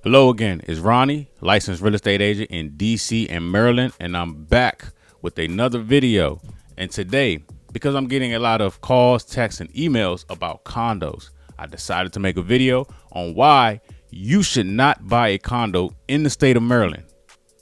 Hello again, it's Ronnie, licensed real estate agent in DC and Maryland, and I'm back with another video. And today, because I'm getting a lot of calls, texts, and emails about condos, I decided to make a video on why you should not buy a condo in the state of Maryland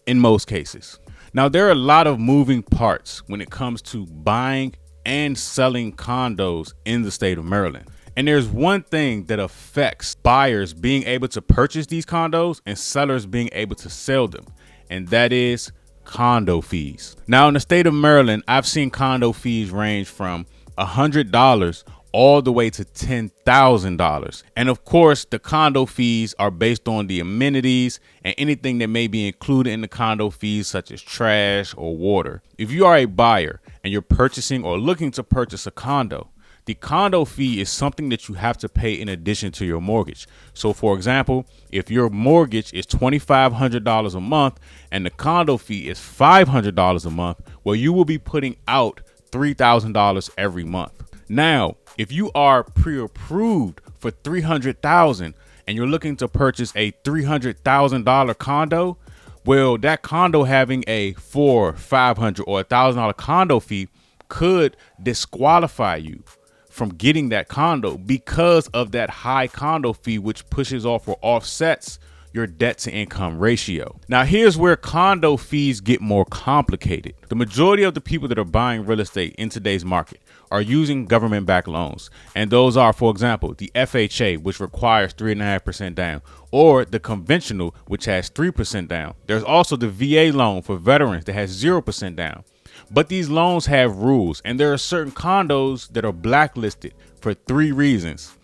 in most cases. Now, there are a lot of moving parts when it comes to buying and selling condos in the state of Maryland. And there's one thing that affects buyers being able to purchase these condos and sellers being able to sell them, and that is condo fees. Now, in the state of Maryland, I've seen condo fees range from $100 all the way to $10,000. And of course, the condo fees are based on the amenities and anything that may be included in the condo fees, such as trash or water. If you are a buyer and you're purchasing or looking to purchase a condo, the condo fee is something that you have to pay in addition to your mortgage. So for example, if your mortgage is $2,500 a month and the condo fee is $500 a month, well, you will be putting out $3,000 every month. Now, if you are pre-approved for $300,000 and you're looking to purchase a $300,000 condo, well, that condo having a $400, $500, or $1,000 condo fee could disqualify you from getting that condo because of that high condo fee, which pushes off or offsets your debt to income ratio. Now, here's where condo fees get more complicated. The majority of the people that are buying real estate in today's market are using government-backed loans. And those are, for example, the FHA, which requires 3.5% down, or the conventional, which has 3% down. There's also the VA loan for veterans that has 0% down. But these loans have rules, and there are certain condos that are blacklisted for 3 reasons.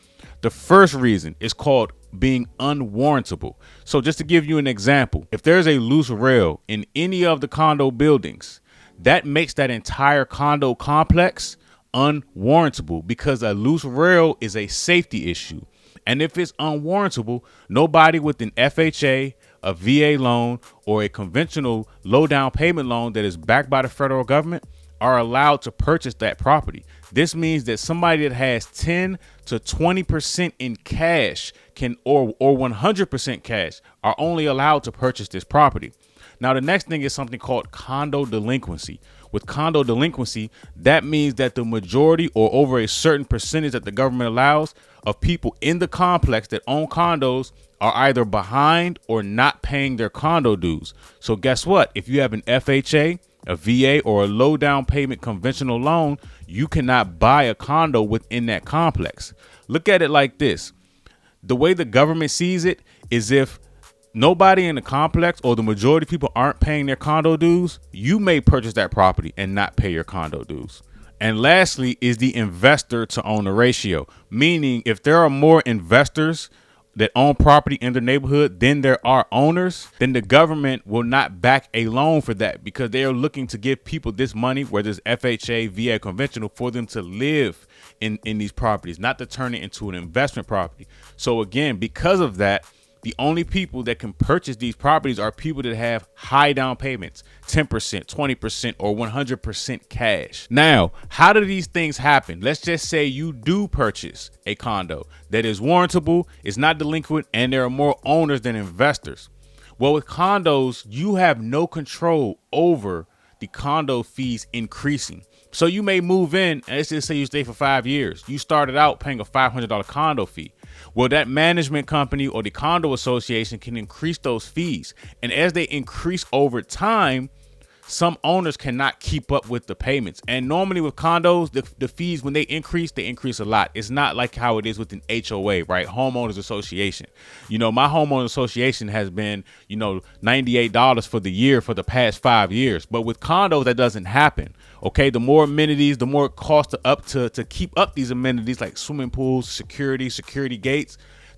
The first reason is called being unwarrantable. So just to give you an example, if there's a loose rail in any of the condo buildings, that makes that entire condo complex unwarrantable because a loose rail is a safety issue. And if it's unwarrantable, nobody with an FHA, a VA loan, or a conventional low down payment loan that is backed by the federal government are allowed to purchase that property. This means that somebody that has 10 to 20% in cash can or 100% cash are only allowed to purchase this property. Now, the next thing is something called condo delinquency. With condo delinquency, that means that the majority or over a certain percentage that the government allows of people in the complex that own condos are either behind or not paying their condo dues. So guess what? If you have an FHA, a VA, or a low down payment conventional loan, you cannot buy a condo within that complex. Look at it like this. The way the government sees it is if nobody in the complex or the majority of people aren't paying their condo dues, you may purchase that property and not pay your condo dues. And lastly is the investor to owner ratio, meaning if there are more investors that own property in the neighborhood than there are owners, then the government will not back a loan for that because they are looking to give people this money, whether it's FHA, VA, conventional, for them to live in these properties, not to turn it into an investment property. So again, because of that, the only people that can purchase these properties are people that have high down payments, 10%, 20%, or 100% cash. Now, how do these things happen? Let's just say you do purchase a condo that is warrantable, is not delinquent, and there are more owners than investors. Well, with condos, you have no control over the condo fees increasing. So you may move in, and let's just say you stay for 5 years. You started out paying a $500 condo fee. Well, that management company or the condo association can increase those fees. And as they increase over time, some owners cannot keep up with the payments. And normally with condos, the fees, when they increase a lot. It's not like how it is with an HOA, right? Homeowners Association. You know, my homeowner association has been, $98 for the year for the past 5 years. But with condos, that doesn't happen. Okay, the more amenities, the more it costs to keep up these amenities like swimming pools, security gates.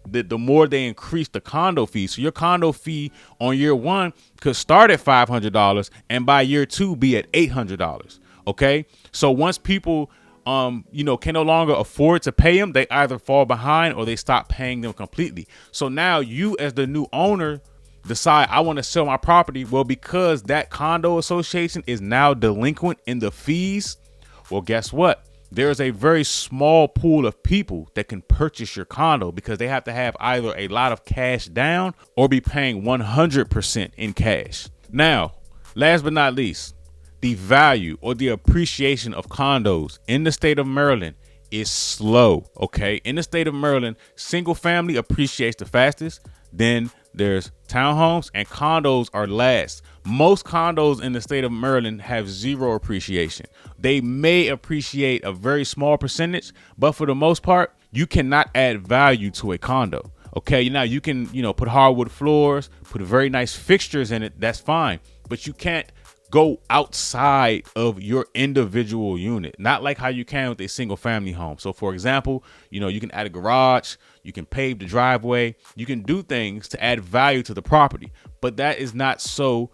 The more they increase the condo fee. So your condo fee on year 1 could start at $500 and by year 2 be at $800. Okay. So once people, can no longer afford to pay them, they either fall behind or they stop paying them completely. So now you as the new owner decide I want to sell my property. Well, because that condo association is now delinquent in the fees. Well, guess what? there's a very small pool of people that can purchase your condo because they have to have either a lot of cash down or be paying 100% in cash. Now, last but not least, the value or the appreciation of condos in the state of Maryland is slow. Okay. In the state of Maryland, single family appreciates the fastest. Then there's townhomes, and condos are last. Most condos in the state of Maryland have zero appreciation. They may appreciate a very small percentage, but for the most part, you cannot add value to a condo. Okay, now you can, put hardwood floors, put very nice fixtures in it. That's fine, but you can't go outside of your individual unit, not like how you can with a single family home. So for example, you can add a garage, you can pave the driveway, you can do things to add value to the property, but that is not so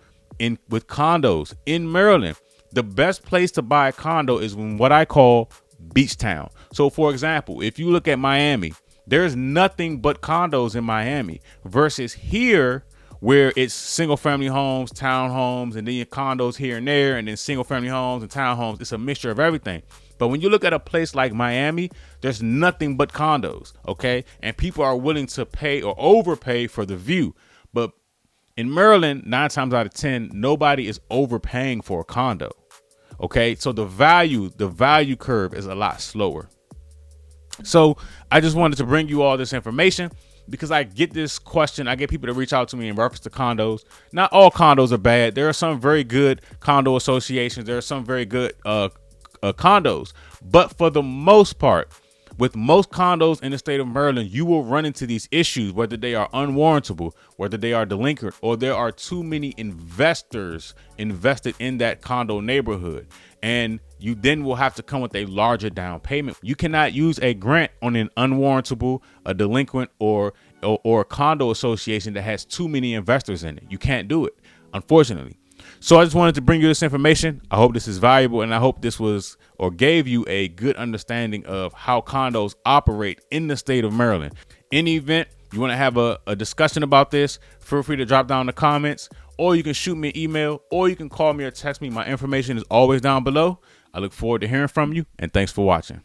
with condos. In Maryland, the best place to buy a condo is in what I call beach town. So for example, if you look at Miami, there's nothing but condos in Miami versus here, where it's single family homes, townhomes, and then condos here and there, and then single family homes and townhomes. It's a mixture of everything. But when you look at a place like Miami, there's nothing but condos, okay? And people are willing to pay or overpay for the view. But in Maryland, 9 times out of 10, nobody is overpaying for a condo, okay? So the value curve is a lot slower. So I just wanted to bring you all this information, because I get this question. I get people to reach out to me in reference to condos. Not all condos are bad. There are some very good condo associations. There are some very good condos. But for the most part, with most condos in the state of Maryland, you will run into these issues, whether they are unwarrantable, whether they are delinquent, or there are too many investors invested in that condo neighborhood. And you then will have to come with a larger down payment. You cannot use a grant on an unwarrantable, a delinquent, or a condo association that has too many investors in it. You can't do it, unfortunately. So I just wanted to bring you this information. I hope this is valuable, and I hope this was or gave you a good understanding of how condos operate in the state of Maryland. In the event you want to have a discussion about this, feel free to drop down in the comments, or you can shoot me an email, or you can call me or text me. My information is always down below. I look forward to hearing from you, and thanks for watching.